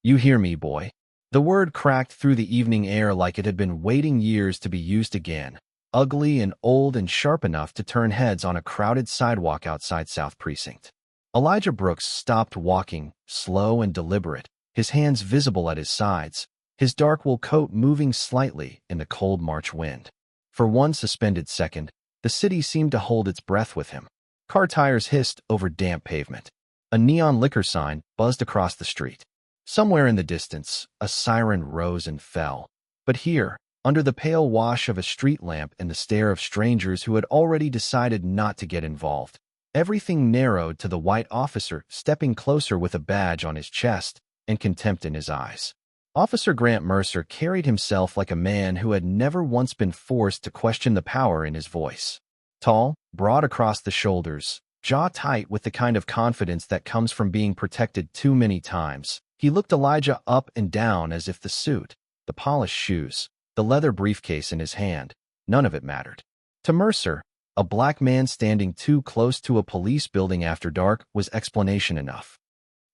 You hear me, boy? The word cracked through the evening air like it had been waiting years to be used again, ugly and old and sharp enough to turn heads on a crowded sidewalk outside South Precinct. Elijah Brooks stopped walking, slow and deliberate, his hands visible at his sides, his dark wool coat moving slightly in the cold March wind. For one suspended second, the city seemed to hold its breath with him. Car tires hissed over damp pavement. A neon liquor sign buzzed across the street. Somewhere in the distance, a siren rose and fell. But here, under the pale wash of a street lamp and the stare of strangers who had already decided not to get involved, everything narrowed to the white officer stepping closer with a badge on his chest and contempt in his eyes. Officer Grant Mercer carried himself like a man who had never once been forced to question the power in his voice. Tall, broad across the shoulders, jaw tight with the kind of confidence that comes from being protected too many times, he looked Elijah up and down as if the suit, the polished shoes, the leather briefcase in his hand, none of it mattered. To Mercer, a black man standing too close to a police building after dark was explanation enough.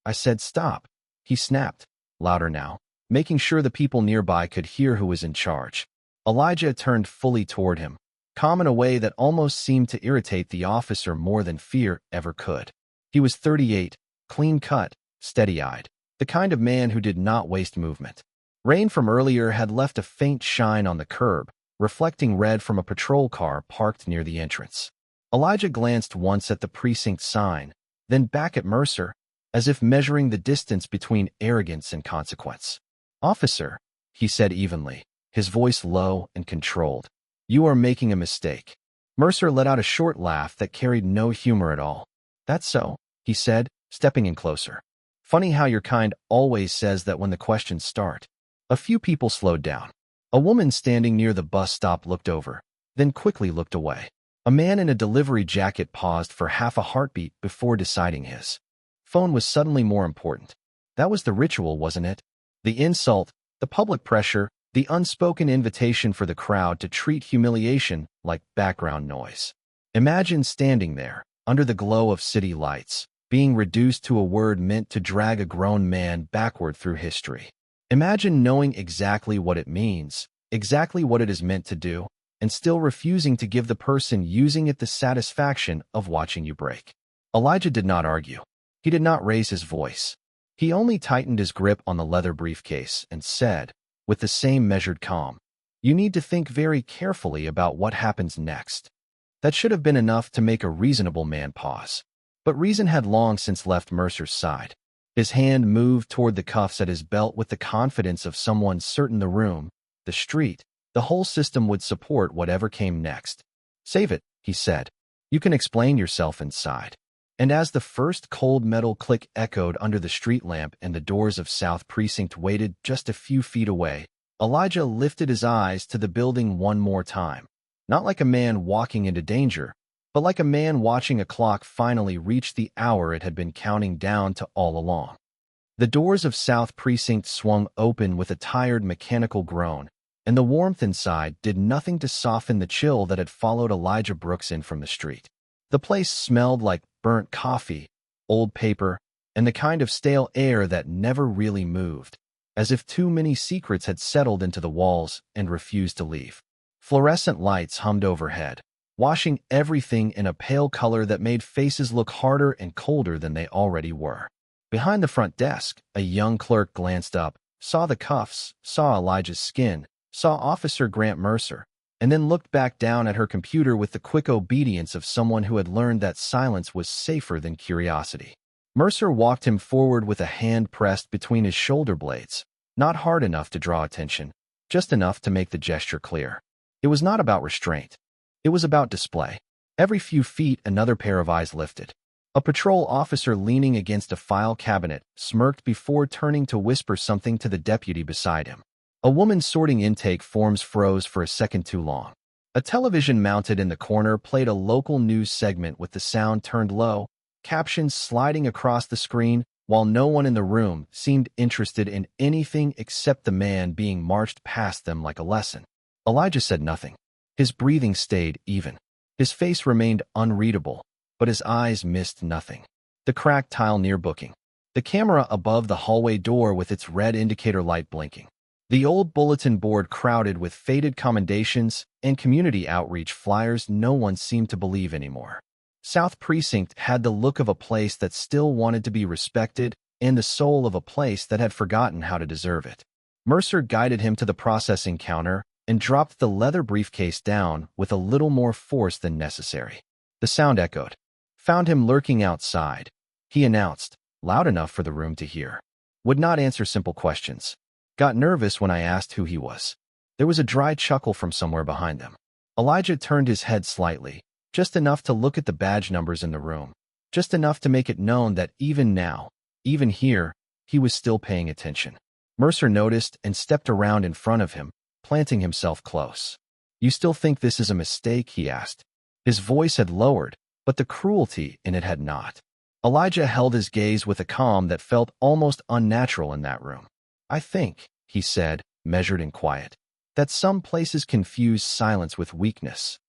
I said stop, he snapped, louder now, making sure the people nearby could hear who was in charge. Elijah turned fully toward him, calm in a way that almost seemed to irritate the officer more than fear ever could. He was 38, clean-cut, steady-eyed, the kind of man who did not waste movement. Rain from earlier had left a faint shine on the curb, reflecting red from a patrol car parked near the entrance. Elijah glanced once at the precinct sign, then back at Mercer, as if measuring the distance between arrogance and consequence. "Officer," he said evenly, his voice low and controlled, "you are making a mistake." Mercer let out a short laugh that carried no humor at all. "That's so," he said, stepping in closer. "Funny how your kind always says that when the questions start." A few people slowed down. A woman standing near the bus stop looked over, then quickly looked away. A man in a delivery jacket paused for half a heartbeat before deciding his phone was suddenly more important. That was the ritual, wasn't it? The insult, the public pressure, the unspoken invitation for the crowd to treat humiliation like background noise. Imagine standing there, under the glow of city lights, being reduced to a word meant to drag a grown man backward through history. Imagine knowing exactly what it means, exactly what it is meant to do, and still refusing to give the person using it the satisfaction of watching you break. Elijah did not argue. He did not raise his voice. He only tightened his grip on the leather briefcase and said, with the same measured calm, "You need to think very carefully about what happens next." That should have been enough to make a reasonable man pause. But reason had long since left Mercer's side. His hand moved toward the cuffs at his belt with the confidence of someone certain the room, the street, the whole system would support whatever came next. "Save it," he said. "You can explain yourself inside." And as the first cold metal click echoed under the street lamp and the doors of South Precinct waited just a few feet away, Elijah lifted his eyes to the building one more time, not like a man walking into danger, but like a man watching a clock finally reach the hour it had been counting down to all along. The doors of South Precinct swung open with a tired mechanical groan, and the warmth inside did nothing to soften the chill that had followed Elijah Brooks in from the street. The place smelled like burnt coffee, old paper, and the kind of stale air that never really moved, as if too many secrets had settled into the walls and refused to leave. Fluorescent lights hummed overhead, washing everything in a pale color that made faces look harder and colder than they already were. Behind the front desk, a young clerk glanced up, saw the cuffs, saw Elijah's skin, saw Officer Grant Mercer, and then looked back down at her computer with the quick obedience of someone who had learned that silence was safer than curiosity. Mercer walked him forward with a hand pressed between his shoulder blades, not hard enough to draw attention, just enough to make the gesture clear. It was not about restraint. It was about display. Every few feet, another pair of eyes lifted. A patrol officer leaning against a file cabinet smirked before turning to whisper something to the deputy beside him. A woman sorting intake forms froze for a second too long. A television mounted in the corner played a local news segment with the sound turned low, captions sliding across the screen, while no one in the room seemed interested in anything except the man being marched past them like a lesson. Elijah said nothing. His breathing stayed even. His face remained unreadable, but his eyes missed nothing. The cracked tile near booking. the camera above the hallway door with its red indicator light blinking. The old bulletin board crowded with faded commendations and community outreach flyers no one seemed to believe anymore. South Precinct had the look of a place that still wanted to be respected and the soul of a place that had forgotten how to deserve it. Mercer guided him to the processing counter and dropped the leather briefcase down with a little more force than necessary. The sound echoed. "Found him lurking outside," he announced, loud enough for the room to hear. "Would not answer simple questions. Got nervous when I asked who he was." There was a dry chuckle from somewhere behind them. Elijah turned his head slightly, just enough to look at the badge numbers in the room, just enough to make it known that even now, even here, he was still paying attention. Mercer noticed and stepped around in front of him, planting himself close. "You still think this is a mistake?" he asked. His voice had lowered, but the cruelty in it had not. Elijah held his gaze with a calm that felt almost unnatural in that room. "I think," he said, measured and quiet, "that some places confuse silence with weakness."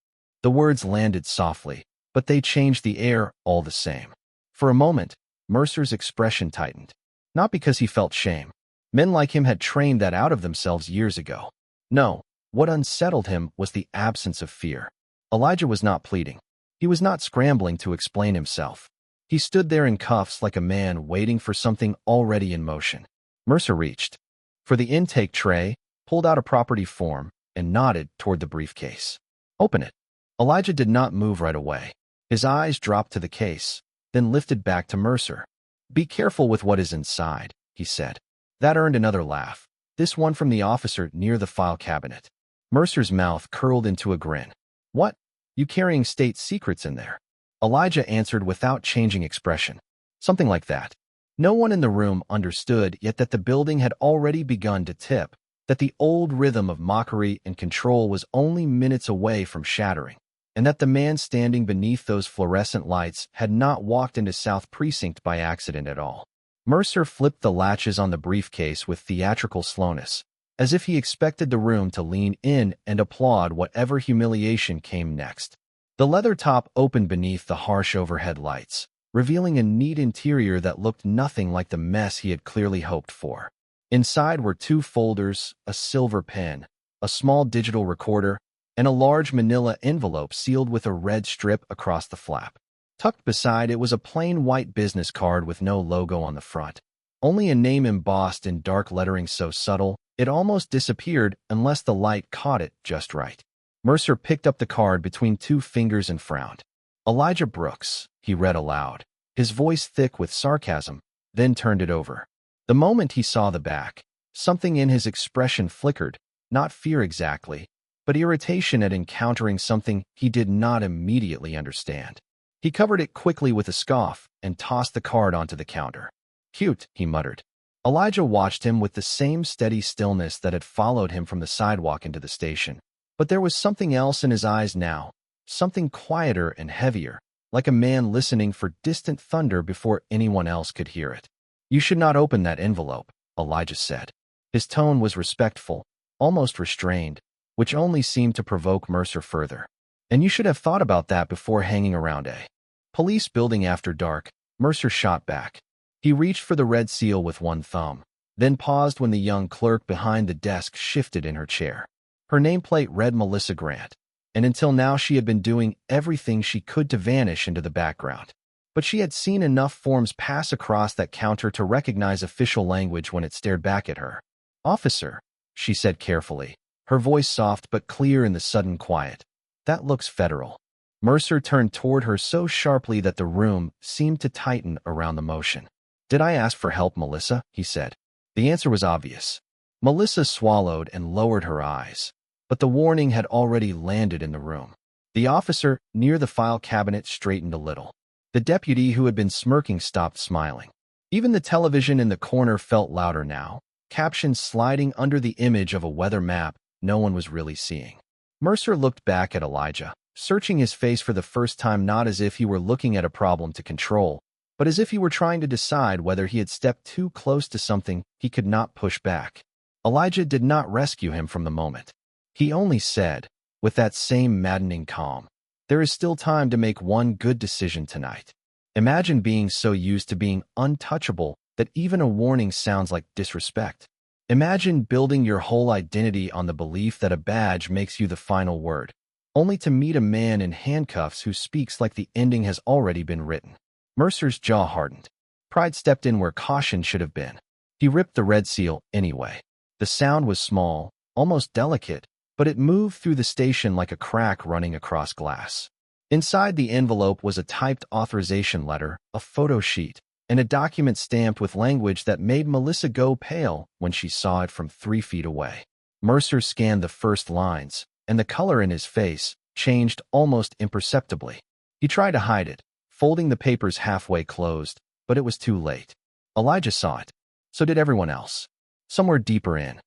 The words landed softly, but they changed the air all the same. For a moment, Mercer's expression tightened. Not because he felt shame. Men like him had trained that out of themselves years ago. No, what unsettled him was the absence of fear. Elijah was not pleading. He was not scrambling to explain himself. He stood there in cuffs like a man waiting for something already in motion. Mercer reached for the intake tray, pulled out a property form, and nodded toward the briefcase. "Open it." Elijah did not move right away. His eyes dropped to the case, then lifted back to Mercer. "Be careful with what is inside," he said. That earned another laugh, this one from the officer near the file cabinet. Mercer's mouth curled into a grin. "What? You carrying state secrets in there?" Elijah answered without changing expression. "Something like that." No one in the room understood yet that the building had already begun to tip, that the old rhythm of mockery and control was only minutes away from shattering, and that the man standing beneath those fluorescent lights had not walked into South Precinct by accident at all. Mercer flipped the latches on the briefcase with theatrical slowness, as if he expected the room to lean in and applaud whatever humiliation came next. The leather top opened beneath the harsh overhead lights, revealing a neat interior that looked nothing like the mess he had clearly hoped for. Inside were 2 folders, a silver pen, a small digital recorder, and a large manila envelope sealed with a red strip across the flap. Tucked beside it was a plain white business card with no logo on the front. Only a name embossed in dark lettering so subtle, it almost disappeared unless the light caught it just right. Mercer picked up the card between 2 fingers and frowned. "Elijah Brooks," he read aloud, his voice thick with sarcasm, then turned it over. The moment he saw the back, something in his expression flickered, not fear exactly, but irritation at encountering something he did not immediately understand. He covered it quickly with a scoff and tossed the card onto the counter. "Cute," he muttered. Elijah watched him with the same steady stillness that had followed him from the sidewalk into the station. But there was something else in his eyes now, something quieter and heavier, like a man listening for distant thunder before anyone else could hear it. "You should not open that envelope," Elijah said. His tone was respectful, almost restrained, which only seemed to provoke Mercer further. "And you should have thought about that before hanging around a police building after dark," Mercer shot back. He reached for the red seal with one thumb, then paused when the young clerk behind the desk shifted in her chair. Her nameplate read Melissa Grant, and until now she had been doing everything she could to vanish into the background. But she had seen enough forms pass across that counter to recognize official language when it stared back at her. "Officer," she said carefully, her voice soft but clear in the sudden quiet. "That looks federal." Mercer turned toward her so sharply that the room seemed to tighten around the motion. "Did I ask for help, Melissa?" he said. The answer was obvious. Melissa swallowed and lowered her eyes, but the warning had already landed in the room. The officer near the file cabinet straightened a little. The deputy who had been smirking stopped smiling. Even the television in the corner felt louder now, captions sliding under the image of a weather map no one was really seeing. Mercer looked back at Elijah, searching his face for the first time, not as if he were looking at a problem to control, but as if he were trying to decide whether he had stepped too close to something he could not push back. Elijah did not rescue him from the moment. He only said, with that same maddening calm, "There is still time to make one good decision tonight." Imagine being so used to being untouchable that even a warning sounds like disrespect. Imagine building your whole identity on the belief that a badge makes you the final word, only to meet a man in handcuffs who speaks like the ending has already been written. Mercer's jaw hardened. Pride stepped in where caution should have been. He ripped the red seal anyway. The sound was small, almost delicate, but it moved through the station like a crack running across glass. Inside the envelope was a typed authorization letter, a photo sheet, and a document stamped with language that made Melissa go pale when she saw it from 3 feet away. Mercer scanned the first lines, and the color in his face changed almost imperceptibly. He tried to hide it, folding the papers halfway closed, but it was too late. Elijah saw it. So did everyone else. Somewhere deeper in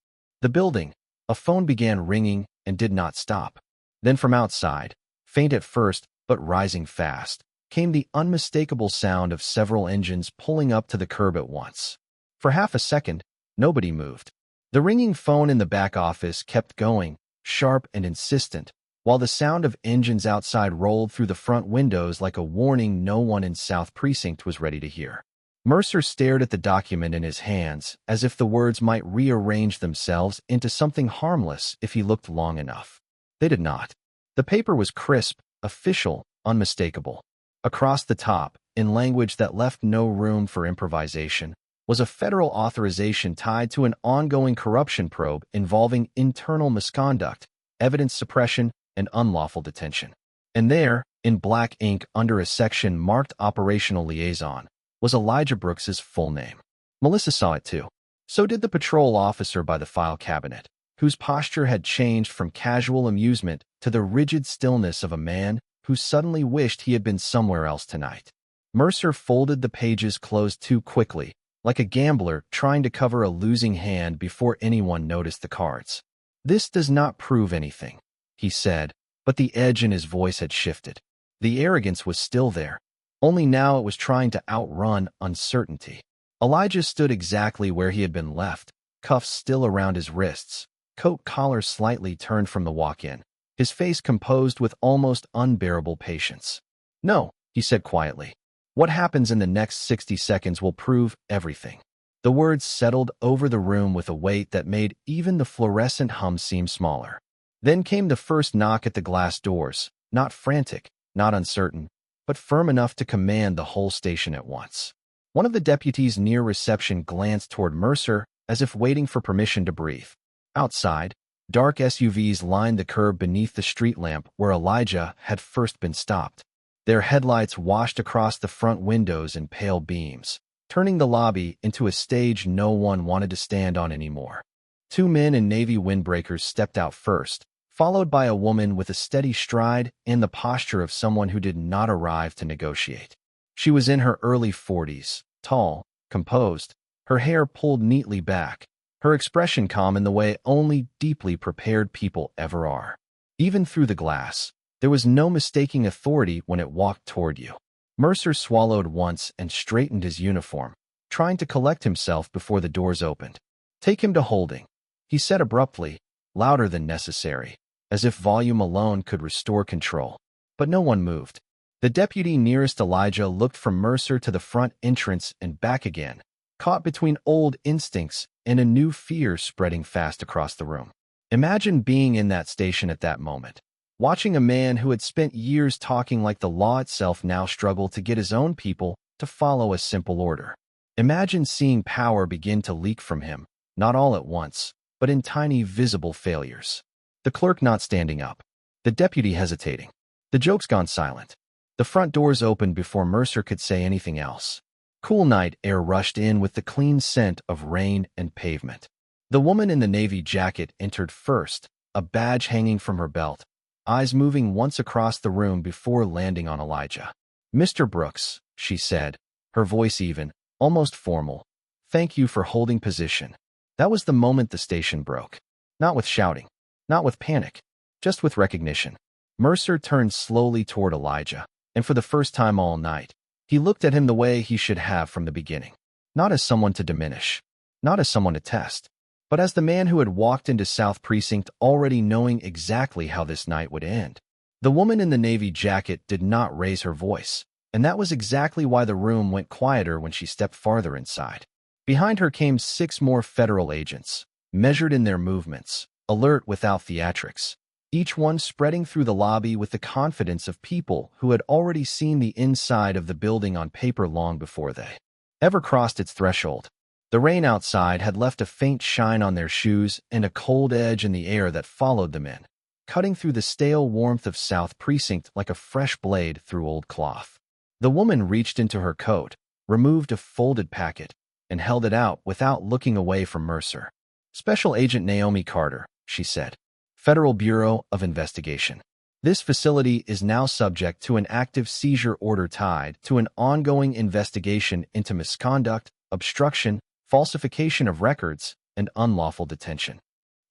the building, a phone began ringing and did not stop. Then from outside, faint at first but rising fast, came the unmistakable sound of several engines pulling up to the curb at once. For half a second, nobody moved. The ringing phone in the back office kept going, sharp and insistent, while the sound of engines outside rolled through the front windows like a warning no one in South Precinct was ready to hear. Mercer stared at the document in his hands, as if the words might rearrange themselves into something harmless if he looked long enough. They did not. The paper was crisp, official, unmistakable. Across the top, in language that left no room for improvisation, was a federal authorization tied to an ongoing corruption probe involving internal misconduct, evidence suppression, and unlawful detention. And there, in black ink under a section marked Operational Liaison, was Elijah Brooks's full name. Melissa saw it too. So did the patrol officer by the file cabinet, whose posture had changed from casual amusement to the rigid stillness of a man who suddenly wished he had been somewhere else tonight. Mercer folded the pages closed too quickly, like a gambler trying to cover a losing hand before anyone noticed the cards. "This does not prove anything," he said, but the edge in his voice had shifted. The arrogance was still there, only now it was trying to outrun uncertainty. Elijah stood exactly where he had been left, cuffs still around his wrists, coat collar slightly turned from the walk-in, his face composed with almost unbearable patience. "No," he said quietly. "What happens in the next 60 seconds will prove everything." The words settled over the room with a weight that made even the fluorescent hum seem smaller. Then came the first knock at the glass doors, not frantic, not uncertain, but firm enough to command the whole station at once. One of the deputies near reception glanced toward Mercer as if waiting for permission to breathe. Outside, dark SUVs lined the curb beneath the street lamp where Elijah had first been stopped. Their headlights washed across the front windows in pale beams, turning the lobby into a stage no one wanted to stand on anymore. 2 men in navy windbreakers stepped out first, followed by a woman with a steady stride and the posture of someone who did not arrive to negotiate. She was in her early 40s, tall, composed, her hair pulled neatly back, her expression calm in the way only deeply prepared people ever are. Even through the glass, there was no mistaking authority when it walked toward you. Mercer swallowed once and straightened his uniform, trying to collect himself before the doors opened. "Take him to holding," he said abruptly, louder than necessary, as if volume alone could restore control. But no one moved. The deputy nearest Elijah looked from Mercer to the front entrance and back again, caught between old instincts and a new fear spreading fast across the room. Imagine being in that station at that moment, watching a man who had spent years talking like the law itself now struggle to get his own people to follow a simple order. Imagine seeing power begin to leak from him, not all at once, but in tiny visible failures. The clerk not standing up. The deputy hesitating. The joke's gone silent. The front doors opened before Mercer could say anything else. Cool night air rushed in with the clean scent of rain and pavement. The woman in the navy jacket entered first, a badge hanging from her belt, eyes moving once across the room before landing on Elijah. "Mr. Brooks," she said, her voice even, almost formal, "thank you for holding position." That was the moment the station broke. Not with shouting. Not with panic, just with recognition. Mercer turned slowly toward Elijah, and for the first time all night, he looked at him the way he should have from the beginning. Not as someone to diminish, not as someone to test, but as the man who had walked into South Precinct already knowing exactly how this night would end. The woman in the navy jacket did not raise her voice, and that was exactly why the room went quieter when she stepped farther inside. Behind her came 6 more federal agents, measured in their movements, alert without theatrics, each one spreading through the lobby with the confidence of people who had already seen the inside of the building on paper long before they ever crossed its threshold. The rain outside had left a faint shine on their shoes and a cold edge in the air that followed them in, cutting through the stale warmth of South Precinct like a fresh blade through old cloth. The woman reached into her coat, removed a folded packet, and held it out without looking away from Mercer. "Special Agent Naomi Carter," she said. "Federal Bureau of Investigation. This facility is now subject to an active seizure order tied to an ongoing investigation into misconduct, obstruction, falsification of records, and unlawful detention."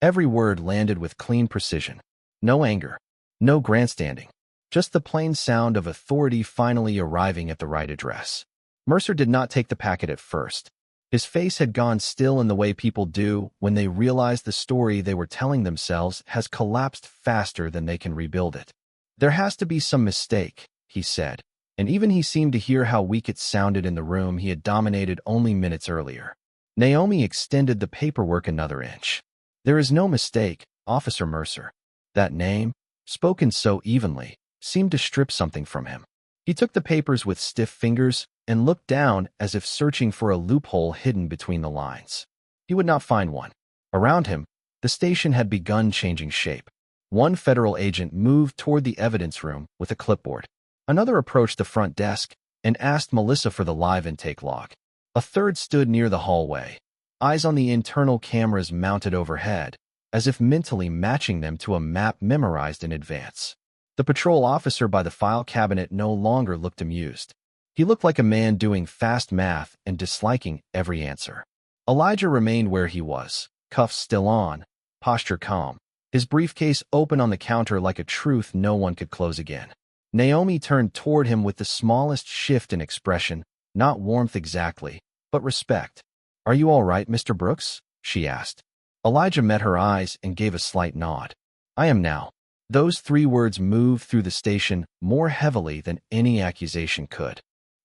Every word landed with clean precision. No anger, no grandstanding, just the plain sound of authority finally arriving at the right address. Mercer did not take the packet at first. His face had gone still in the way people do when they realize the story they were telling themselves has collapsed faster than they can rebuild it. "There has to be some mistake," he said, and even he seemed to hear how weak it sounded in the room he had dominated only minutes earlier. Naomi extended the paperwork another inch. "There is no mistake, Officer Mercer." That name, spoken so evenly, seemed to strip something from him. He took the papers with stiff fingers and looked down as if searching for a loophole hidden between the lines. He would not find one. Around him, the station had begun changing shape. One federal agent moved toward the evidence room with a clipboard. Another approached the front desk and asked Melissa for the live intake log. A third stood near the hallway, eyes on the internal cameras mounted overhead, as if mentally matching them to a map memorized in advance. The patrol officer by the file cabinet no longer looked amused. He looked like a man doing fast math and disliking every answer. Elijah remained where he was, cuffs still on, posture calm, his briefcase open on the counter like a truth no one could close again. Naomi turned toward him with the smallest shift in expression, not warmth exactly, but respect. "Are you all right, Mr. Brooks?" she asked. Elijah met her eyes and gave a slight nod. "I am now." Those 3 words moved through the station more heavily than any accusation could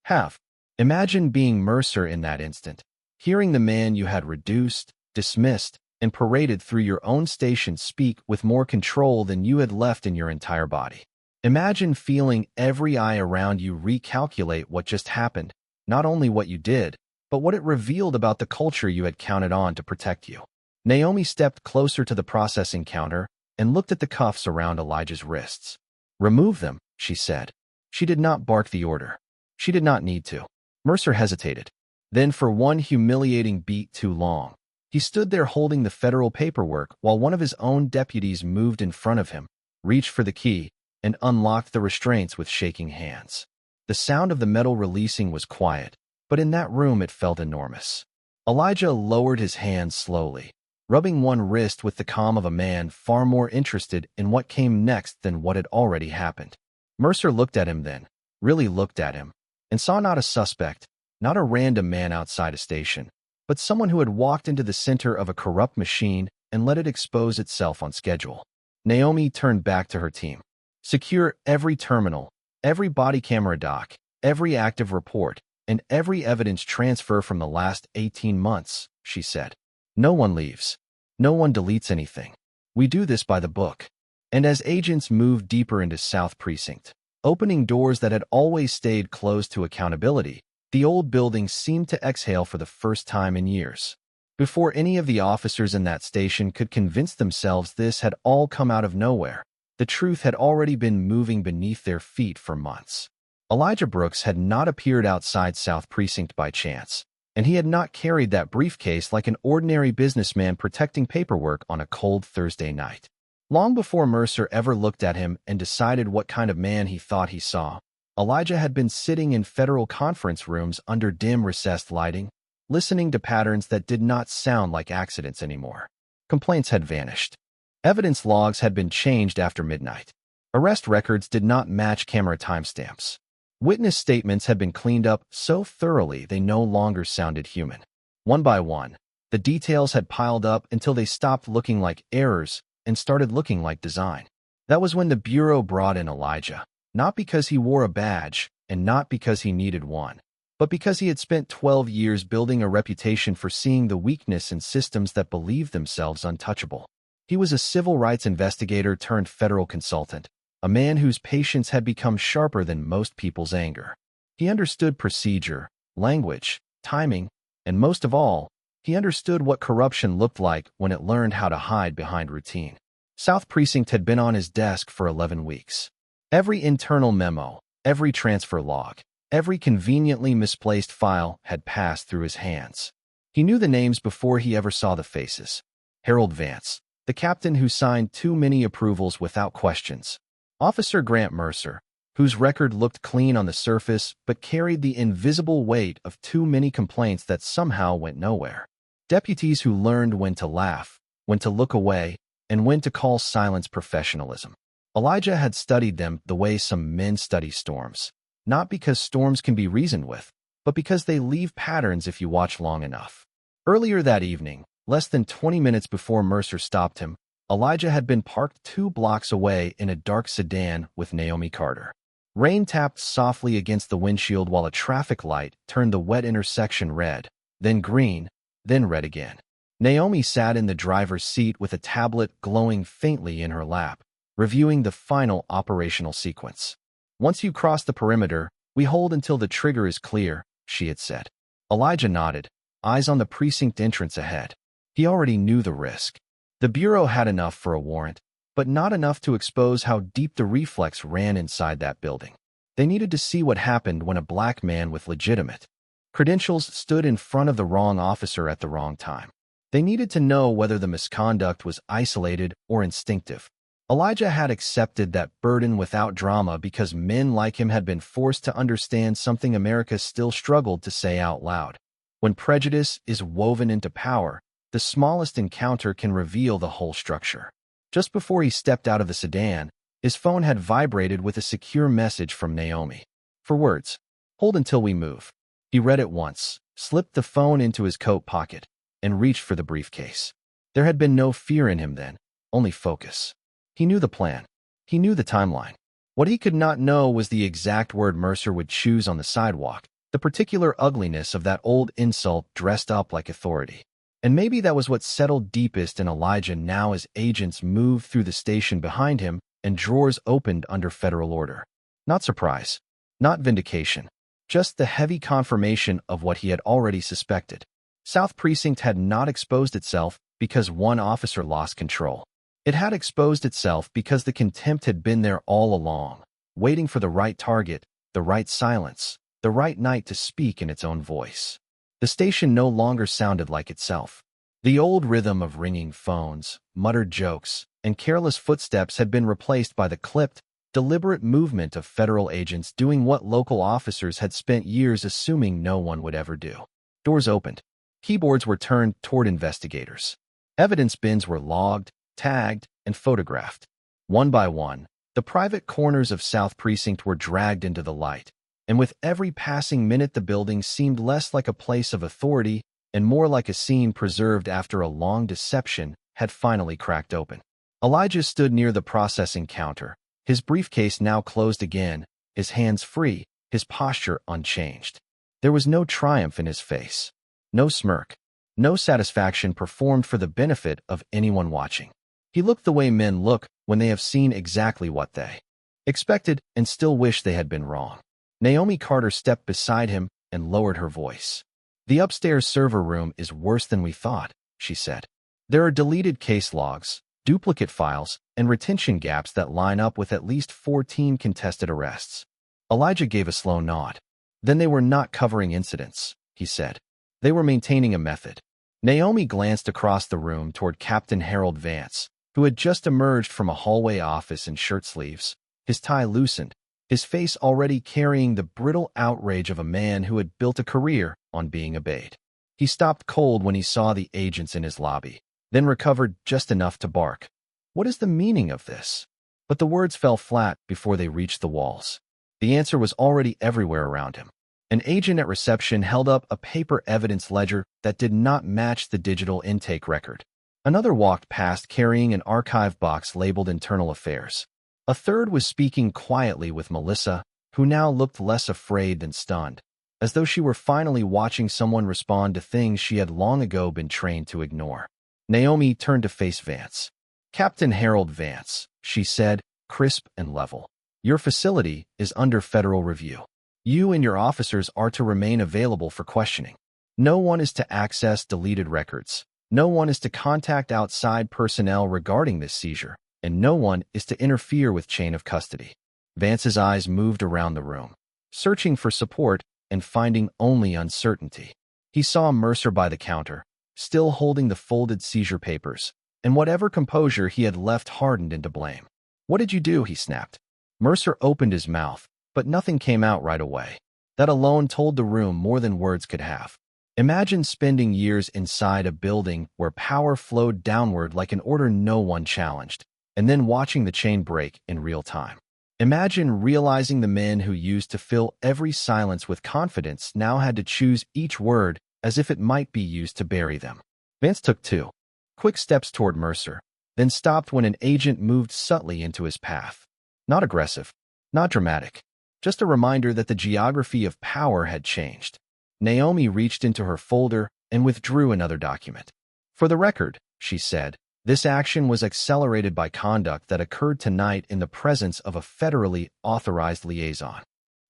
have. Imagine being Mercer in that instant, hearing the man you had reduced, dismissed, and paraded through your own station speak with more control than you had left in your entire body. Imagine feeling every eye around you recalculate what just happened, not only what you did, but what it revealed about the culture you had counted on to protect you. Naomi stepped closer to the processing counter and looked at the cuffs around Elijah's wrists. "Remove them," she said. She did not bark the order. She did not need to. Mercer hesitated. Then, for one humiliating beat too long, he stood there holding the federal paperwork while one of his own deputies moved in front of him, reached for the key, and unlocked the restraints with shaking hands. The sound of the metal releasing was quiet, but in that room it felt enormous. Elijah lowered his hand slowly, rubbing one wrist with the calm of a man far more interested in what came next than what had already happened. Mercer looked at him then, really looked at him, and saw not a suspect, not a random man outside a station, but someone who had walked into the center of a corrupt machine and let it expose itself on schedule. Naomi turned back to her team. "Secure every terminal, every body camera dock, every active report, and every evidence transfer from the last 18 months, she said. "No one leaves. No one deletes anything. We do this by the book." And as agents moved deeper into South Precinct, opening doors that had always stayed closed to accountability, the old building seemed to exhale for the first time in years. Before any of the officers in that station could convince themselves this had all come out of nowhere, the truth had already been moving beneath their feet for months. Elijah Brooks had not appeared outside South Precinct by chance, and he had not carried that briefcase like an ordinary businessman protecting paperwork on a cold Thursday night. Long before Mercer ever looked at him and decided what kind of man he thought he saw, Elijah had been sitting in federal conference rooms under dim recessed lighting, listening to patterns that did not sound like accidents anymore. Complaints had vanished. Evidence logs had been changed after midnight. Arrest records did not match camera timestamps. Witness statements had been cleaned up so thoroughly they no longer sounded human. One by one, the details had piled up until they stopped looking like errors and started looking like design. That was when the Bureau brought in Elijah, not because he wore a badge and not because he needed one, but because he had spent 12 years building a reputation for seeing the weakness in systems that believed themselves untouchable. He was a civil rights investigator turned federal consultant, a man whose patience had become sharper than most people's anger. He understood procedure, language, timing, and most of all, he understood what corruption looked like when it learned how to hide behind routine. South Precinct had been on his desk for 11 weeks. Every internal memo, every transfer log, every conveniently misplaced file had passed through his hands. He knew the names before he ever saw the faces. Harold Vance, the captain who signed too many approvals without questions. Officer Grant Mercer, whose record looked clean on the surface but carried the invisible weight of too many complaints that somehow went nowhere. Deputies who learned when to laugh, when to look away, and when to call silence professionalism. Elijah had studied them the way some men study storms, not because storms can be reasoned with, but because they leave patterns if you watch long enough. Earlier that evening, less than 20 minutes before Mercer stopped him, Elijah had been parked 2 blocks away in a dark sedan with Naomi Carter. Rain tapped softly against the windshield while a traffic light turned the wet intersection red, then green, then red again. Naomi sat in the driver's seat with a tablet glowing faintly in her lap, reviewing the final operational sequence. "Once you cross the perimeter, we hold until the trigger is clear," she had said. Elijah nodded, eyes on the precinct entrance ahead. He already knew the risk. The Bureau had enough for a warrant, but not enough to expose how deep the reflex ran inside that building. They needed to see what happened when a black man with legitimate credentials stood in front of the wrong officer at the wrong time. They needed to know whether the misconduct was isolated or instinctive. Elijah had accepted that burden without drama because men like him had been forced to understand something America still struggled to say out loud. When prejudice is woven into power, the smallest encounter can reveal the whole structure. Just before he stepped out of the sedan, his phone had vibrated with a secure message from Naomi. 4 words. "Hold until we move." He read it once, slipped the phone into his coat pocket, and reached for the briefcase. There had been no fear in him then, only focus. He knew the plan. He knew the timeline. What he could not know was the exact word Mercer would choose on the sidewalk, the particular ugliness of that old insult dressed up like authority. And maybe that was what settled deepest in Elijah now as agents moved through the station behind him and drawers opened under federal order. Not surprise, not vindication, just the heavy confirmation of what he had already suspected. South Precinct had not exposed itself because one officer lost control. It had exposed itself because the contempt had been there all along, waiting for the right target, the right silence, the right night to speak in its own voice. The station no longer sounded like itself. The old rhythm of ringing phones, muttered jokes, and careless footsteps had been replaced by the clipped, deliberate movement of federal agents doing what local officers had spent years assuming no one would ever do. Doors opened. Keyboards were turned toward investigators. Evidence bins were logged, tagged, and photographed. One by one, the private corners of South Precinct were dragged into the light, and with every passing minute the building seemed less like a place of authority and more like a scene preserved after a long deception had finally cracked open. Elijah stood near the processing counter, his briefcase now closed again, his hands free, his posture unchanged. There was no triumph in his face, no smirk, no satisfaction performed for the benefit of anyone watching. He looked the way men look when they have seen exactly what they expected and still wish they had been wrong. Naomi Carter stepped beside him and lowered her voice. "The upstairs server room is worse than we thought," she said. "There are deleted case logs, duplicate files, and retention gaps that line up with at least 14 contested arrests." Elijah gave a slow nod. "Then they were not covering incidents," he said. "They were maintaining a method." Naomi glanced across the room toward Captain Harold Vance, who had just emerged from a hallway office in shirt sleeves, his tie loosened, his face already carrying the brittle outrage of a man who had built a career on being obeyed. He stopped cold when he saw the agents in his lobby, then recovered just enough to bark. "What is the meaning of this?" But the words fell flat before they reached the walls. The answer was already everywhere around him. An agent at reception held up a paper evidence ledger that did not match the digital intake record. Another walked past carrying an archive box labeled Internal Affairs. A third was speaking quietly with Melissa, who now looked less afraid than stunned. as though she were finally watching someone respond to things she had long ago been trained to ignore. Naomi turned to face Vance. "Captain Harold Vance," she said, crisp and level. "Your facility is under federal review. You and your officers are to remain available for questioning. No one is to access deleted records. No one is to contact outside personnel regarding this seizure, and no one is to interfere with chain of custody." Vance's eyes moved around the room, searching for support and finding only uncertainty. He saw Mercer by the counter, still holding the folded seizure papers, and whatever composure he had left hardened into blame. "What did you do?" he snapped. Mercer opened his mouth, but nothing came out right away. That alone told the room more than words could have. Imagine spending years inside a building where power flowed downward like an order no one challenged, and then watching the chain break in real time. Imagine realizing the men who used to fill every silence with confidence now had to choose each word as if it might be used to bury them. Vance took 2 quick steps toward Mercer, then stopped when an agent moved subtly into his path. Not aggressive, not dramatic, just a reminder that the geography of power had changed. Naomi reached into her folder and withdrew another document. "For the record," she said, "this action was accelerated by conduct that occurred tonight in the presence of a federally authorized liaison."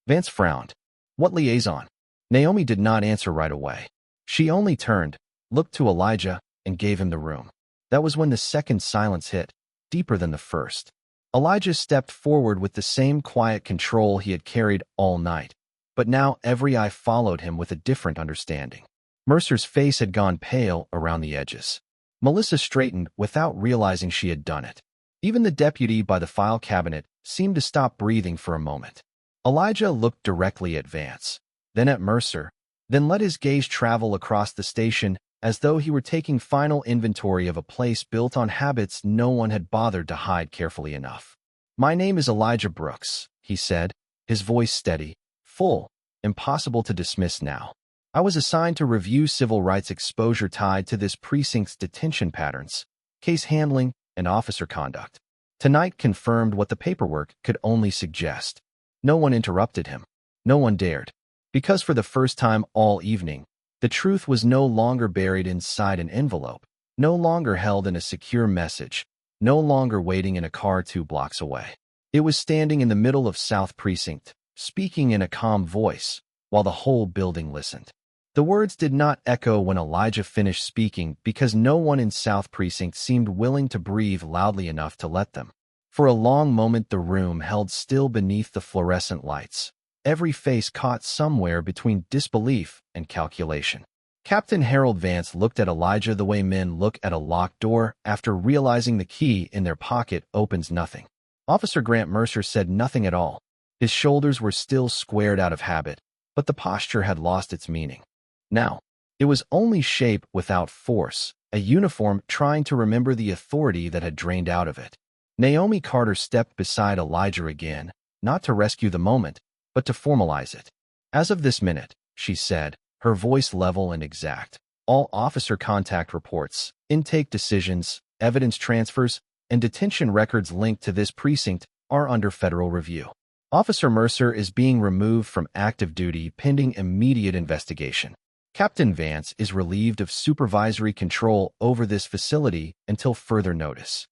Vance frowned. "What liaison?" Naomi did not answer right away. She only turned, looked to Elijah, and gave him the room. That was when the second silence hit, deeper than the first. Elijah stepped forward with the same quiet control he had carried all night, but now every eye followed him with a different understanding. Mercer's face had gone pale around the edges. Melissa straightened without realizing she had done it. Even the deputy by the file cabinet seemed to stop breathing for a moment. Elijah looked directly at Vance, then at Mercer, then let his gaze travel across the station as though he were taking final inventory of a place built on habits no one had bothered to hide carefully enough. "My name is Elijah Brooks," he said, his voice steady, full, impossible to dismiss now. "I was assigned to review civil rights exposure tied to this precinct's detention patterns, case handling, and officer conduct. Tonight confirmed what the paperwork could only suggest." No one interrupted him. No one dared. Because for the first time all evening, the truth was no longer buried inside an envelope, no longer held in a secure message, no longer waiting in a car 2 blocks away. It was standing in the middle of South Precinct, speaking in a calm voice, while the whole building listened. The words did not echo when Elijah finished speaking because no one in South Precinct seemed willing to breathe loudly enough to let them. For a long moment the room held still beneath the fluorescent lights, every face caught somewhere between disbelief and calculation. Captain Harold Vance looked at Elijah the way men look at a locked door after realizing the key in their pocket opens nothing. Officer Grant Mercer said nothing at all. His shoulders were still squared out of habit, but the posture had lost its meaning. Now, it was only shape without force, a uniform trying to remember the authority that had drained out of it. Naomi Carter stepped beside Elijah again, not to rescue the moment, but to formalize it. "As of this minute," she said, her voice level and exact, "all officer contact reports, intake decisions, evidence transfers, and detention records linked to this precinct are under federal review. Officer Mercer is being removed from active duty pending immediate investigation. Captain Vance is relieved of supervisory control over this facility until further notice."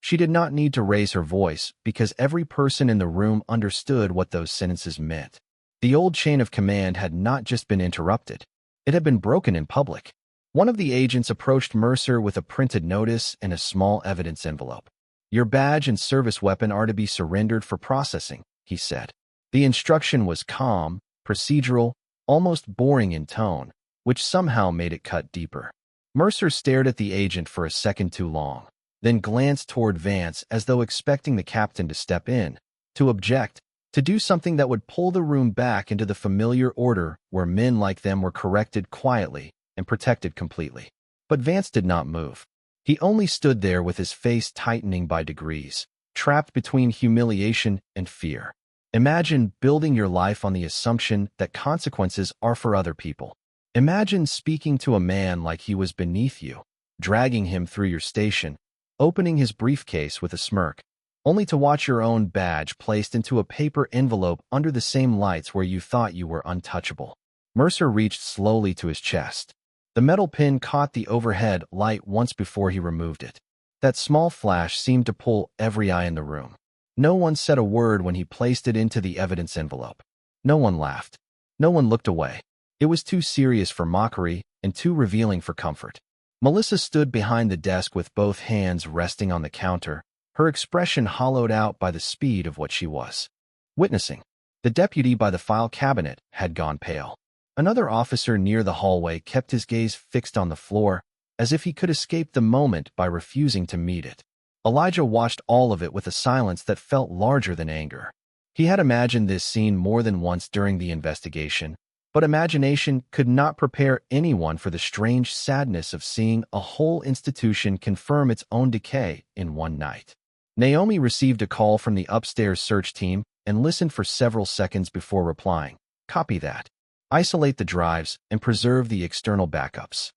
She did not need to raise her voice because every person in the room understood what those sentences meant. The old chain of command had not just been interrupted. It had been broken in public. One of the agents approached Mercer with a printed notice and a small evidence envelope. "Your badge and service weapon are to be surrendered for processing," he said. The instruction was calm, procedural, almost boring in tone, which somehow made it cut deeper. Mercer stared at the agent for a second too long, then glanced toward Vance as though expecting the captain to step in, to object, to do something that would pull the room back into the familiar order where men like them were corrected quietly and protected completely. But Vance did not move. He only stood there with his face tightening by degrees, trapped between humiliation and fear. Imagine building your life on the assumption that consequences are for other people. Imagine speaking to a man like he was beneath you, dragging him through your station, opening his briefcase with a smirk, only to watch your own badge placed into a paper envelope under the same lights where you thought you were untouchable. Mercer reached slowly to his chest. The metal pin caught the overhead light once before he removed it. That small flash seemed to pull every eye in the room. No one said a word when he placed it into the evidence envelope. No one laughed. No one looked away. It was too serious for mockery and too revealing for comfort. Melissa stood behind the desk with both hands resting on the counter, her expression hollowed out by the speed of what she was witnessing. The deputy by the file cabinet had gone pale. Another officer near the hallway kept his gaze fixed on the floor, as if he could escape the moment by refusing to meet it. Elijah watched all of it with a silence that felt larger than anger. He had imagined this scene more than once during the investigation, but imagination could not prepare anyone for the strange sadness of seeing a whole institution confirm its own decay in one night. Naomi received a call from the upstairs search team and listened for several seconds before replying. Copy that. Isolate the drives and preserve the external backups.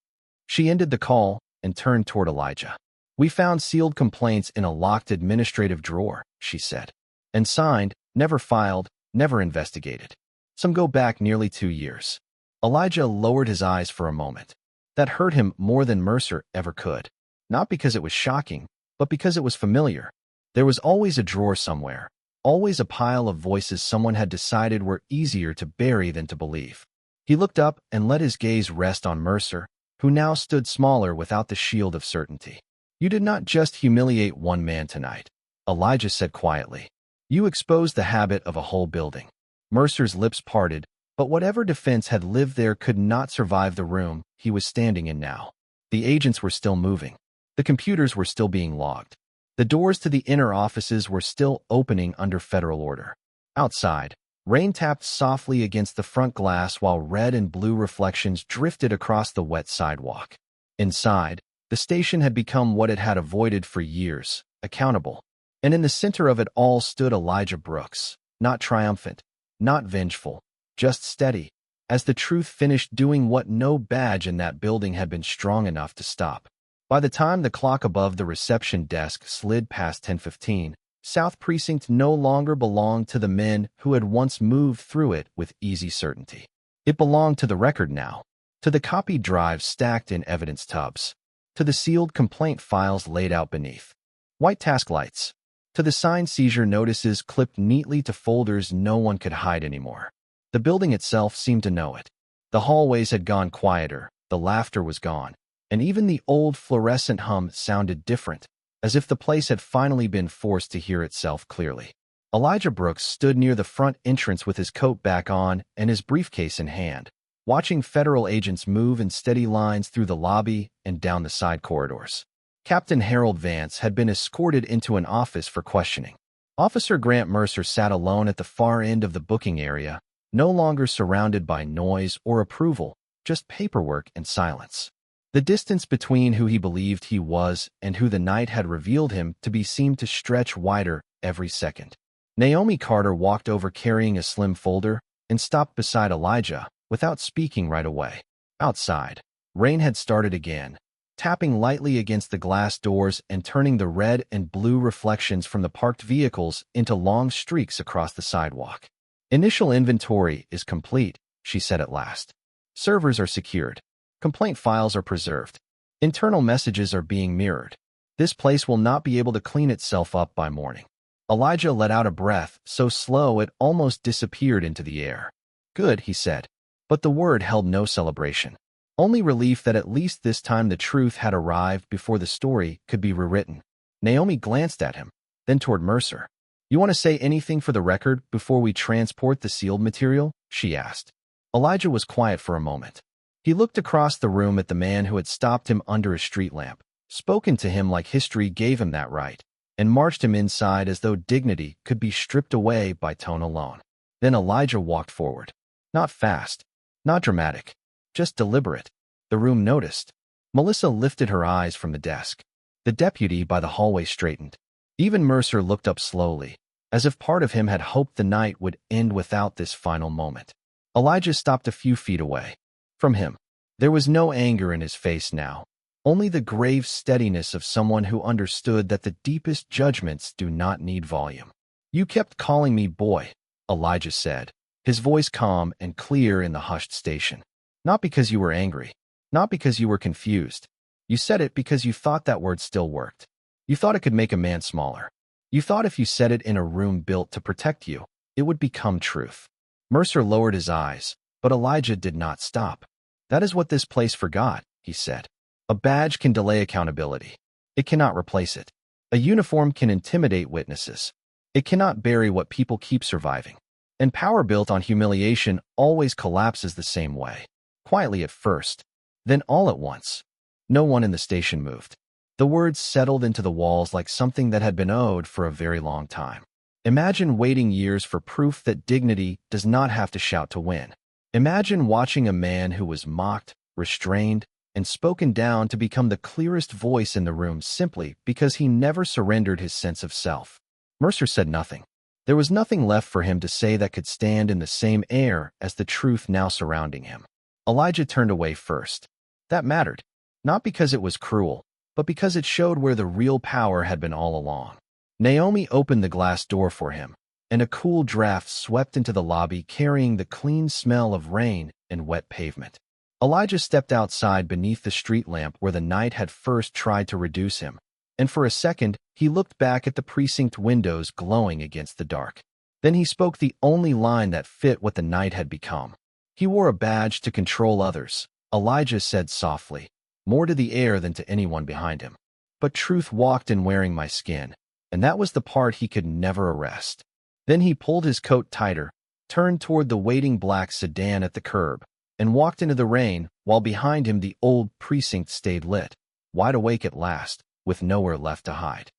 She ended the call and turned toward Elijah. We found sealed complaints in a locked administrative drawer, she said. And signed, never filed, never investigated. Some go back nearly 2 years. Elijah lowered his eyes for a moment. That hurt him more than Mercer ever could. Not because it was shocking, but because it was familiar. There was always a drawer somewhere, always a pile of voices someone had decided were easier to bury than to believe. He looked up and let his gaze rest on Mercer, who now stood smaller without the shield of certainty. You did not just humiliate one man tonight, Elijah said quietly. You exposed the habit of a whole building. Mercer's lips parted, but whatever defense had lived there could not survive the room he was standing in now. The agents were still moving. The computers were still being logged. The doors to the inner offices were still opening under federal order. Outside, rain tapped softly against the front glass while red and blue reflections drifted across the wet sidewalk. Inside, the station had become what it had avoided for years, accountable. And in the center of it all stood Elijah Brooks, not triumphant, not vengeful, just steady, as the truth finished doing what no badge in that building had been strong enough to stop. By the time the clock above the reception desk slid past 10:15, South Precinct no longer belonged to the men who had once moved through it with easy certainty. It belonged to the record now, to the copied drives stacked in evidence tubs, to the sealed complaint files laid out beneath white task lights, to the signed seizure notices clipped neatly to folders no one could hide anymore. The building itself seemed to know it. The hallways had gone quieter, the laughter was gone, and even the old fluorescent hum sounded different, as if the place had finally been forced to hear itself clearly. Elijah Brooks stood near the front entrance with his coat back on and his briefcase in hand, watching federal agents move in steady lines through the lobby and down the side corridors. Captain Harold Vance had been escorted into an office for questioning. Officer Grant Mercer sat alone at the far end of the booking area, no longer surrounded by noise or approval, just paperwork and silence. The distance between who he believed he was and who the night had revealed him to be seemed to stretch wider every second. Naomi Carter walked over carrying a slim folder and stopped beside Elijah without speaking right away. Outside, rain had started again, tapping lightly against the glass doors and turning the red and blue reflections from the parked vehicles into long streaks across the sidewalk. Initial inventory is complete, she said at last. Servers are secured. Complaint files are preserved. Internal messages are being mirrored. This place will not be able to clean itself up by morning. Elijah let out a breath so slow it almost disappeared into the air. Good, he said. But the word held no celebration. Only relief that at least this time the truth had arrived before the story could be rewritten. Naomi glanced at him, then toward Mercer. You want to say anything for the record before we transport the sealed material? She asked. Elijah was quiet for a moment. He looked across the room at the man who had stopped him under a street lamp, spoken to him like history gave him that right, and marched him inside as though dignity could be stripped away by tone alone. Then Elijah walked forward. Not fast, not dramatic, just deliberate. The room noticed. Melissa lifted her eyes from the desk. The deputy by the hallway straightened. Even Mercer looked up slowly, as if part of him had hoped the night would end without this final moment. Elijah stopped a few feet away from him. There was no anger in his face now, only the grave steadiness of someone who understood that the deepest judgments do not need volume. You kept calling me boy, Elijah said, his voice calm and clear in the hushed station. Not because you were angry, not because you were confused. You said it because you thought that word still worked. You thought it could make a man smaller. You thought if you said it in a room built to protect you, it would become truth. Mercer lowered his eyes, but Elijah did not stop. That is what this place forgot, he said. A badge can delay accountability. It cannot replace it. A uniform can intimidate witnesses. It cannot bury what people keep surviving. And power built on humiliation always collapses the same way. Quietly at first, then all at once. No one in the station moved. The words settled into the walls like something that had been owed for a very long time. Imagine waiting years for proof that dignity does not have to shout to win. Imagine watching a man who was mocked, restrained, and spoken down to become the clearest voice in the room simply because he never surrendered his sense of self. Mercer said nothing. There was nothing left for him to say that could stand in the same air as the truth now surrounding him. Elijah turned away first. That mattered, not because it was cruel, but because it showed where the real power had been all along. Naomi opened the glass door for him, and a cool draft swept into the lobby carrying the clean smell of rain and wet pavement. Elijah stepped outside beneath the street lamp where the night had first tried to reduce him, and for a second he looked back at the precinct windows glowing against the dark. Then he spoke the only line that fit what the night had become. He wore a badge to control others, Elijah said softly, more to the air than to anyone behind him. But truth walked in wearing my skin, and that was the part he could never arrest. Then he pulled his coat tighter, turned toward the waiting black sedan at the curb, and walked into the rain while behind him the old precinct stayed lit, wide awake at last, with nowhere left to hide.